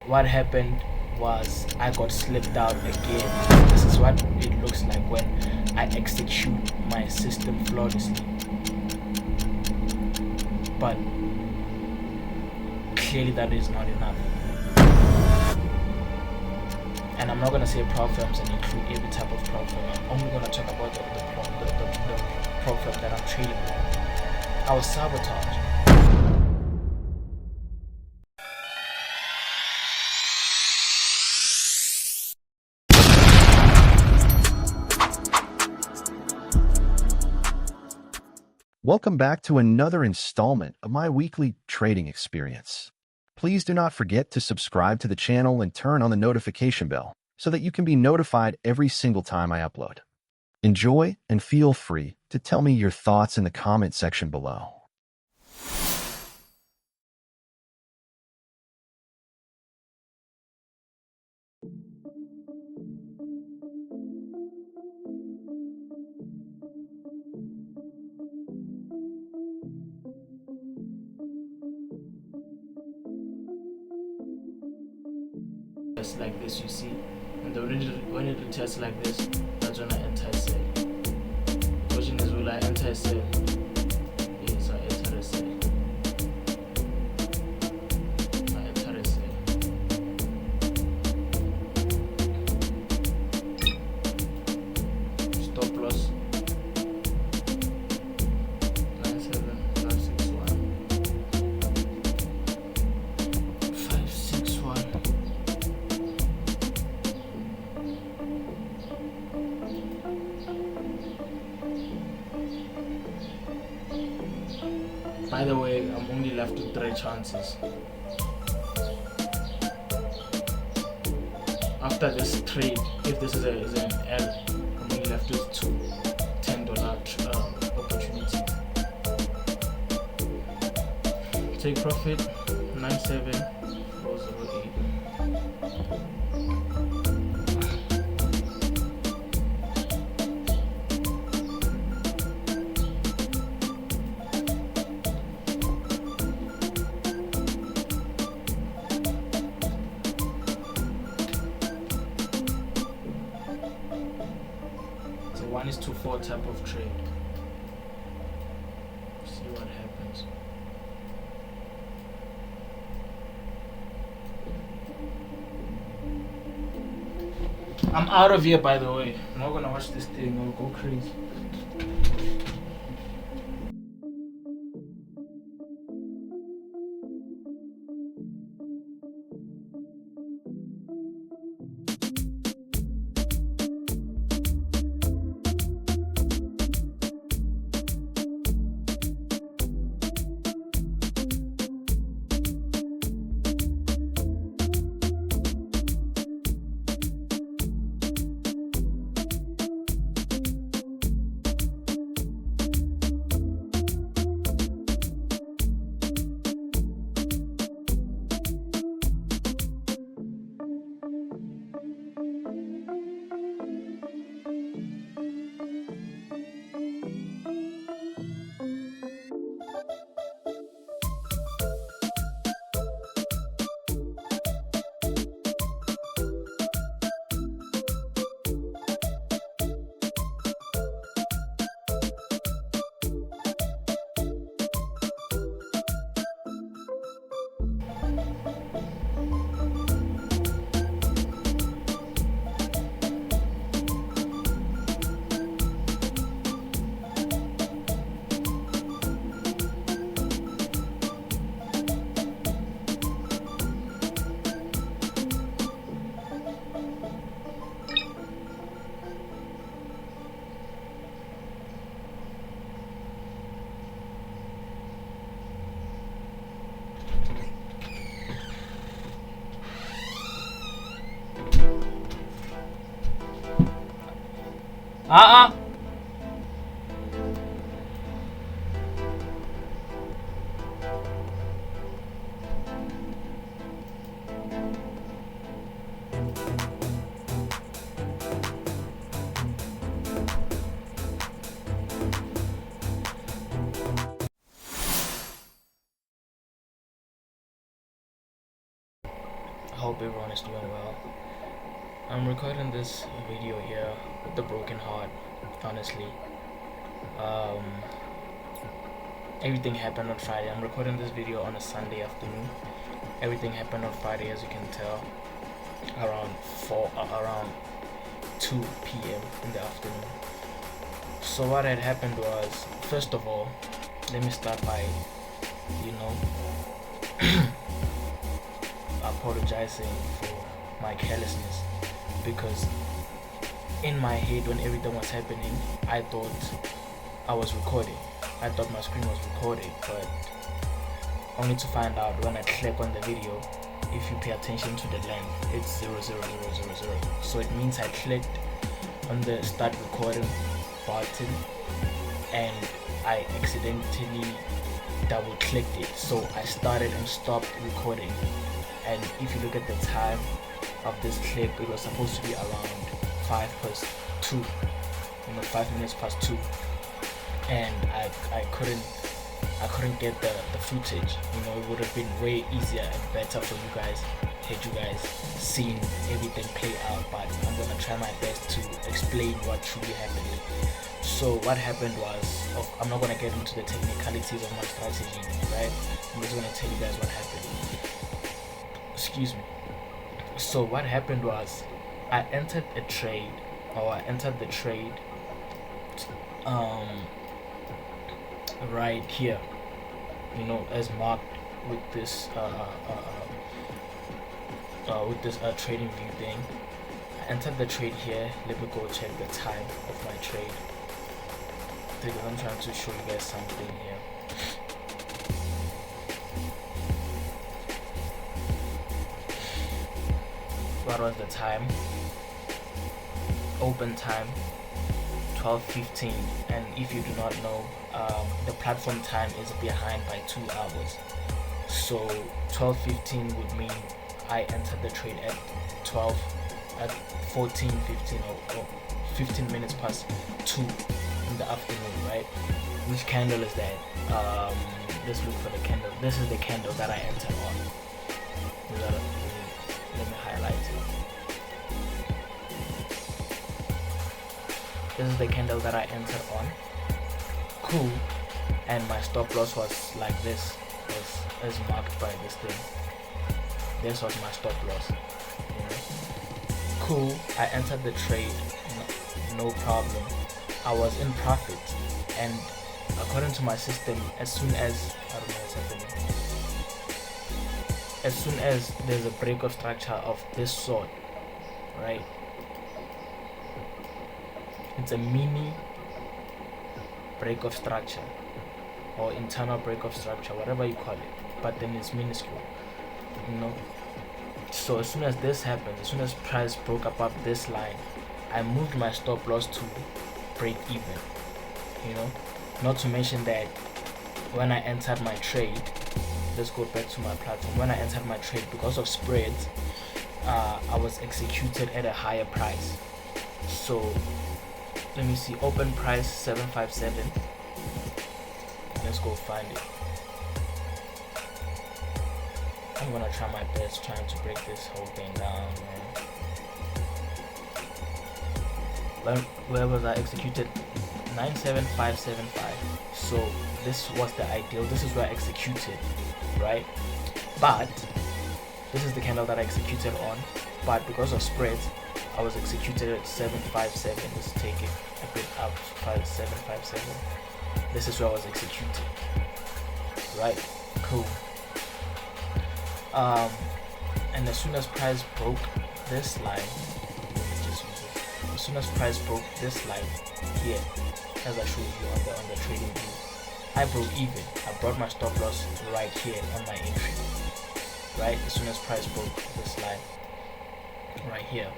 what happened was I got slipped out again. This is what it looks like when I execute my system flawlessly. But clearly that is not enough. And I'm not going to say problems and include every type of problem. I'm only going to talk about the problem that I'm trading with. I was sabotaged. Welcome back to another installment of my weekly trading experience. Please do not forget to subscribe to the channel and turn on the notification bell so that you can be notified every single time I upload. Enjoy and feel free to tell me your thoughts in the comment section below. Just like this, you see, and when it retests like this, that's when I enter a sell. The question is, will I enter a sell? Yes, I enter a sell. I enter a sell. Stop loss 97561 561. By the way, I'm only left with 3 chances. After this trade, if this is an L, I'm only left with 2 $10 opportunities. Take profit 97408. So 1:4 type of trade. See what happens. I'm out of here, by the way. I'm not gonna watch this thing. I'll go crazy. Uh-uh. hope everyone is doing well. I'm recording this video here with a broken heart, honestly. Everything happened on Friday. I'm recording this video on a Sunday afternoon. Everything happened on Friday, as you can tell, around 2 p.m. in the afternoon. So what had happened was, first of all, let me start by, apologizing for my carelessness, because in my head when everything was happening, I thought I was recording. I thought my screen was recording, but only to find out when I click on the video, if you pay attention to the length, it's 00000. So it means I clicked on the start recording button and I accidentally double clicked it. So I started and stopped recording. And if you look at the time of this clip, it was supposed to be around 5 minutes past 2. And I couldn't get the footage. It would have been way easier and better for you guys had you guys seen everything play out, but I'm gonna try my best to explain what truly happened. So what happened was, I'm not gonna get into the technicalities of my strategy, right? I'm just gonna tell you guys what happened. Excuse me. So what happened was, I entered the trade right here, as marked with this trading view thing. I entered the trade here. Let me go check the time of my trade, because I'm trying to show you guys something here. What was the time? Open time 12:15, and if you do not know, the platform time is behind by 2 hours. So 12:15 would mean I entered the trade at 14:15 or 15 minutes past 2 in the afternoon, right? Which candle is that? Let's look for the candle. This is the candle that I entered on. Let me highlight it. This is the candle that I entered on. Cool. And my stop loss was like this, as marked by this thing. This was my stop loss. Cool. I entered the trade, no problem. I was in profit, and according to my system, as soon as there's a break of structure of this sort, right? It's a mini break of structure or internal break of structure, whatever you call it, but then it's minuscule, So as soon as this happens, as soon as price broke above this line, I moved my stop loss to break even. Not to mention that when I entered my trade, let's go back to my platform. When I entered my trade, because of spreads, I was executed at a higher price. So let me see, open price 757. Let's go find it. I'm gonna try my best trying to break this whole thing down, man. Where was I executed? 97575. So this was the ideal. This is where I executed, right? But this is the candle that I executed on. But because of spreads, I was executed at 757. Let's take it a bit up. 757. This is where I was executed. Right? Cool. And as soon as price broke this line, as soon as price broke this line here, as I showed you on the trading view, I broke even. I brought my stop loss right here on my entry. Right? As soon as price broke this line right here,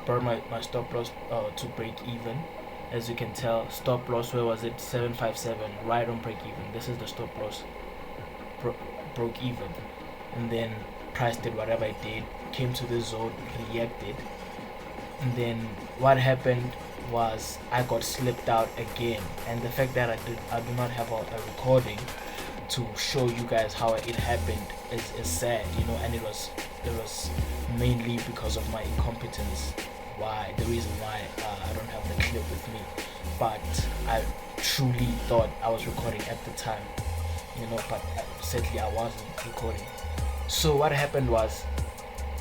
brought my stop loss to break even. As you can tell, stop loss, where was it? 757, right on break even. This is the stop loss, broke even. And then price did whatever it did, came to this zone, reacted, and then what happened was I got slipped out again. And the fact that I do not have a recording to show you guys how it happened is sad, and it was mainly because of my incompetence. The reason why I don't have the clip with me, but I truly thought I was recording at the time, but sadly I wasn't recording. So what happened was,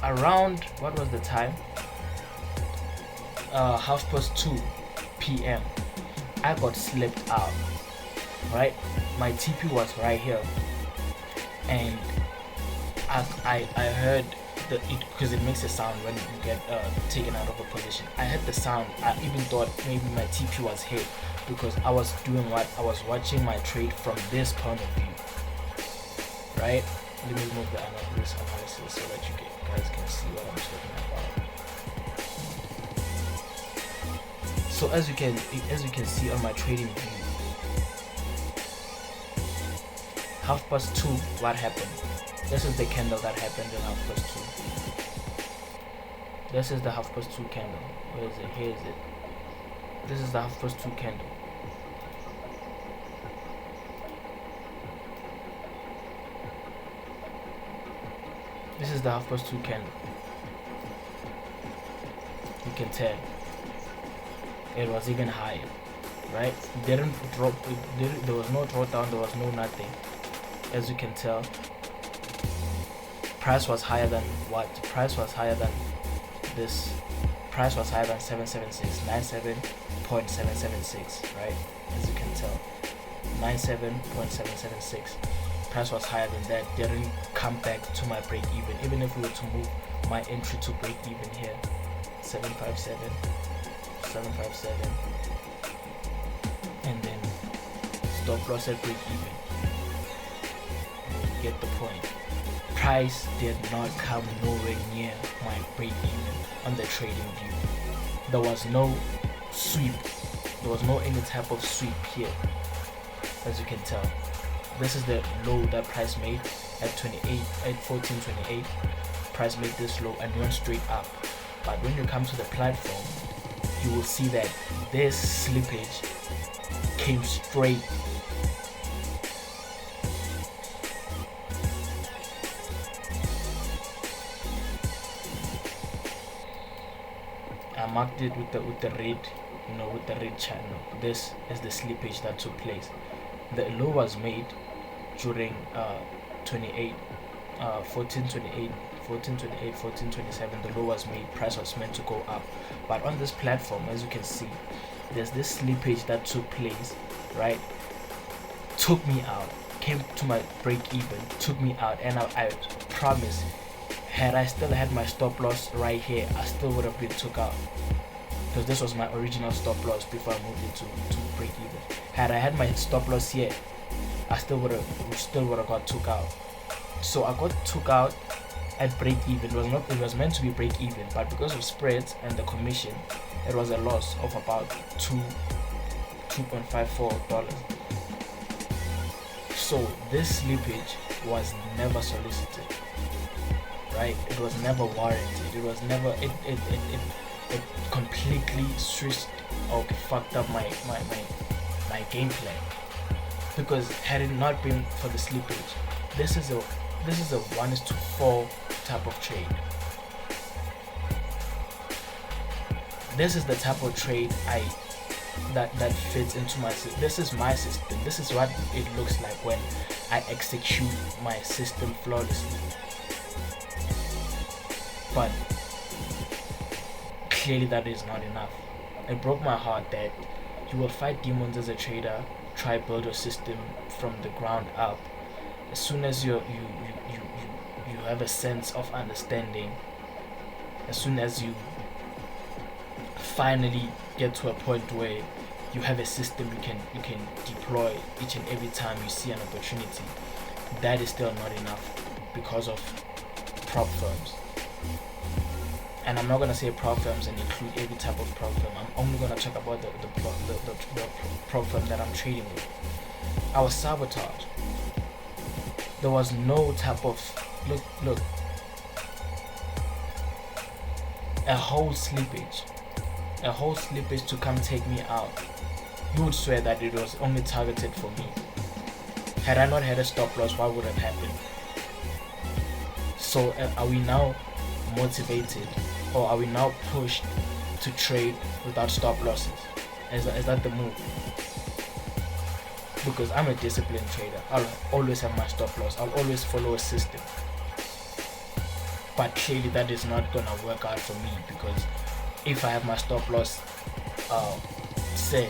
around, what was the time, 2:30 p.m. I got slipped out, right? My TP was right here, and I heard because it makes a sound when you get taken out of a position. I heard the sound. I even thought maybe my TP was hit, because I was doing what? I was watching my trade from this point of view, right? Let me move this analysis so that you guys can see what I'm talking about. So as you can see on my trading view, 2:30, what happened? This is the candle that happened in 2:30. This is the 2:30 candle. Where is it? Here is it. This is the 2:30 candle. This is the 2:30 candle. You can tell it was even higher, right? It didn't drop. There was no drawdown. There was no nothing. As you can tell, price was higher than what? Price was higher than this. Price was higher than 776, 97.776, right? As you can tell, 97.776. Price was higher than that. Didn't come back to my break even. Even if we were to move my entry to break even here, 757, and then stop loss at break even. You get the point. Price did not come nowhere near my break even on the trading view. There was no sweep. There was no any type of sweep here. As you can tell, this is the low that price made at 14.28. Price made this low and went straight up. But when you come to the platform, you will see that this slippage came straight. I marked it with the red, with the red channel. This is the slippage that took place. The low was made during 14.27. The low was made. Price was meant to go up, but on this platform, as you can see, there's this slippage that took place, right? Took me out, came to my break even, took me out, and I promise, had I still had my stop loss right here, I still would have been took out, because this was my original stop loss before I moved it to break even. Had I had my stop loss here, I still would have got took out. So I got took out at break even. It was meant to be break even, but because of spreads and the commission, it was a loss of about $2.54. So this slippage was never solicited, right? It was never warranted. It was never. It completely switched or fucked up my game plan. Because had it not been for the slippage, this is a 1:4 type of trade. This is the type of trade that fits into my system. This is my system. This is what it looks like when I execute my system flawlessly. But clearly that is not enough. It broke my heart that you will fight demons as a trader, try build your system from the ground up. As soon as you have a sense of understanding, as soon as you finally get to a point where you have a system you can deploy each and every time you see an opportunity, that is still not enough because of prop firms. And I'm not going to say prop firms and include every type of prop firm. I'm only going to talk about the prop firm that I'm trading with. I was sabotaged. There was no type of look, a whole slippage to come take me out. You would swear that it was only targeted for me. Had I not had a stop loss, what would have happened? So are we now motivated, or are we now pushed to trade without stop losses? Is that the move? Because I'm a disciplined trader. I'll always have my stop loss. I'll always follow a system. But clearly that is not gonna work out for me, because if I have my stop loss set,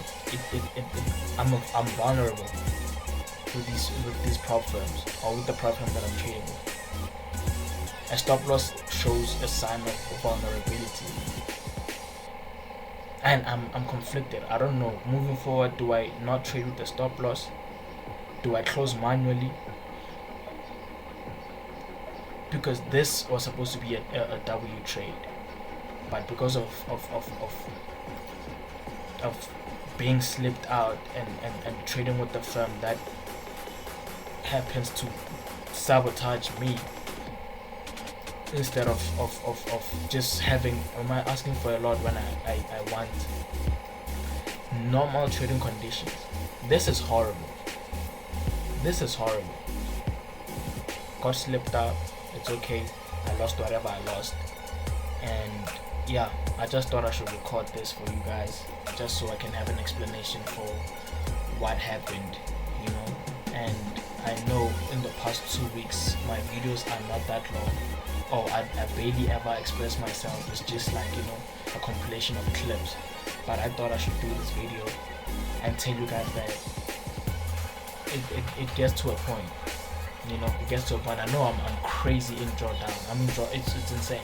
I'm vulnerable with these prop firms, or with the prop firm that I'm trading with. A stop loss shows a sign of vulnerability, and I'm conflicted. I don't know. Moving forward, do I not trade with the stop loss? Do I close manually? Because this was supposed to be a W trade, but because of being slipped out and trading with the firm that happens to sabotage me, instead of just having, am I asking for a lot when I want normal trading conditions? This is horrible. Got slipped out, it's okay, I lost whatever I lost. And yeah, I just thought I should record this for you guys, just so I can have an explanation for what happened, you know. And I know in the past 2 weeks my videos are not that long, or I barely ever express myself. It's just like, you know, a compilation of clips. But I thought I should do this video and tell you guys that it gets to a point, you know. It gets to a point. I know I'm crazy in drawdown. It's insane.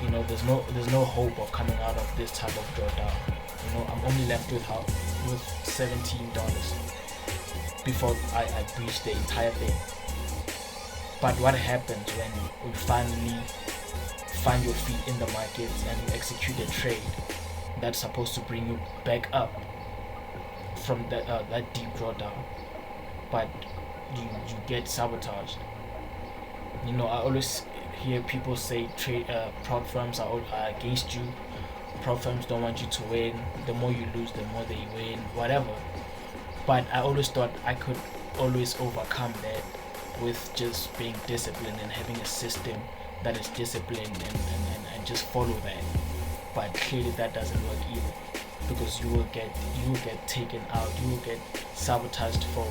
You know, there's no hope of coming out of this type of drawdown. You know, I'm only left with $17 before I breach the entire thing. But what happens when you finally find your feet in the markets and you execute a trade that's supposed to bring you back up from that deep drawdown, but you get sabotaged? You know, I always hear people say prop firms are against you. Prop firms don't want you to win. The more you lose, the more they win, whatever. But I always thought I could always overcome that with just being disciplined and having a system that is disciplined and just follow that. But clearly that doesn't work either, because you will get taken out, you will get sabotaged for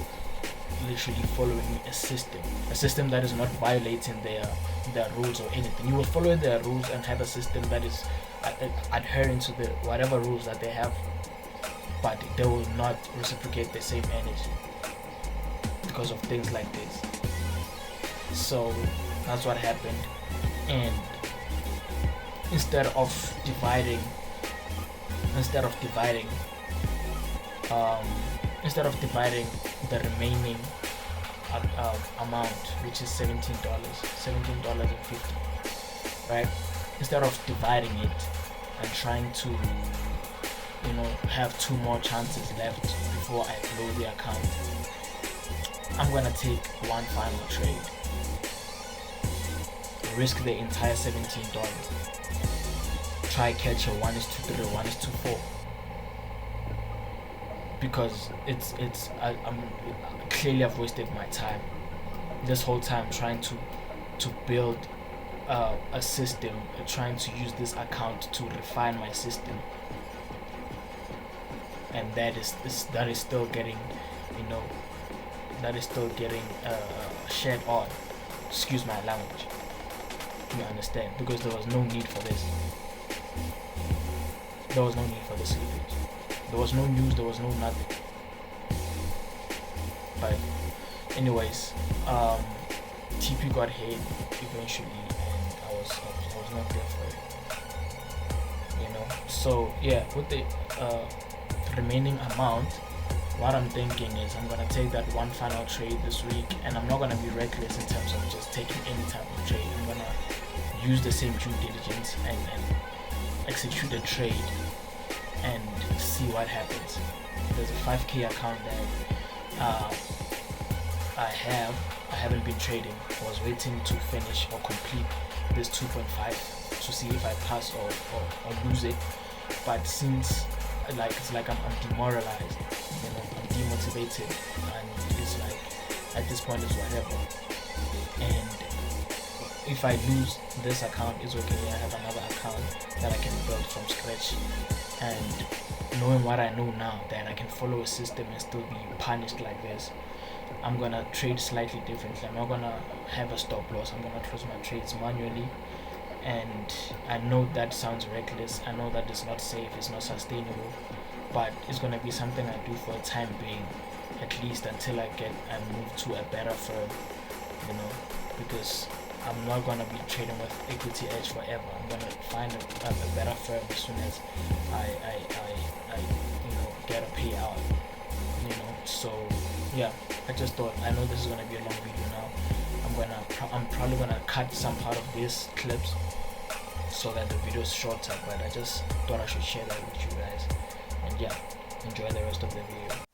literally following a system that is not violating their rules or anything. You will follow their rules and have a system that is adhering to the whatever rules that they have, but they will not reciprocate the same energy because of things like this. So that's what happened. And instead of dividing the remaining amount, which is $17.50, right? Instead of dividing it and trying to, you know, have 2 more chances left before I blow the account, I'm gonna take one final trade, risk the entire $17, try catch a 1:3 or 1:4, because I'm clearly I've wasted my time this whole time trying to build a system, trying to use this account to refine my system, and that is still getting, you know, shed on. Excuse my language. You understand? Because there was no need for this. There was no need for this slippage. There was no news. There was no nothing. But anyways, TP got hit eventually, and I was not there for it. You know. So yeah, with the remaining amount, what I'm thinking is I'm gonna take that one final trade this week, and I'm not gonna be reckless in terms of just taking any type of trade. I'm gonna use the same due diligence and execute a trade and see what happens. There's a 5K account that I haven't been trading. I was waiting to finish or complete this 2.5 to see if I pass or lose it. But since it's like I'm demoralized, you know, I'm demotivated, and it's like at this point is whatever. And if I lose this account, it's okay. I have another account that I can build from scratch. And knowing what I know now, that I can follow a system and still be punished like this, I'm gonna trade slightly differently. I'm not gonna have a stop loss. I'm gonna close my trades manually. And I know that sounds reckless. I know that it's not safe. It's not sustainable. But it's gonna be something I do for a time being, at least until I move to a better firm, you know, because I'm not gonna be trading with Equity Edge forever. I'm gonna find a better firm as soon as I get a payout, So yeah, I just thought, I know this is gonna be a long video now. I'm probably gonna cut some part of these clips so that the video is shorter, but I just thought I should share that with you guys. And yeah, enjoy the rest of the video.